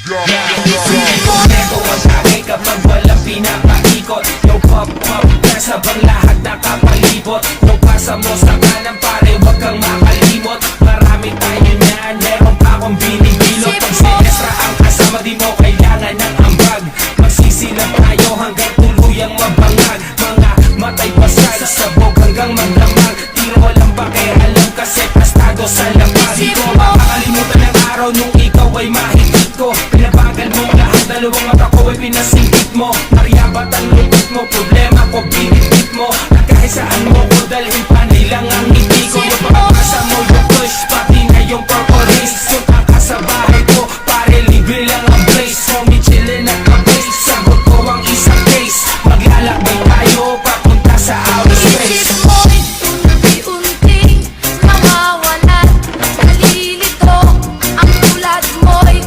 Kompleto ang tagay kapag walang pinapaikot. Yo pop pop, kasabang lahat nakapalibot. Yo pasa mo sa kanan pare, wag kang makalimot. Marami tayo niyan, meron pa akong binibilot. Pag sinestra ang kasama, di mo kailangan ng ambag. Magsisilang tayo hanggang tuluyang mabangag. Mga matay pasay, sabog hanggang maglamag. Tiro walang pakialam kasi pastado sa lamag. Di ko makakalimutan ang araw nung ikaw ay mahigit ko. Pinabagal mong lahat, dalawang mata ko ay pinasingkit mo. Nariyabat ang lupit mo, problema ko binibit mo. At kahit saan mo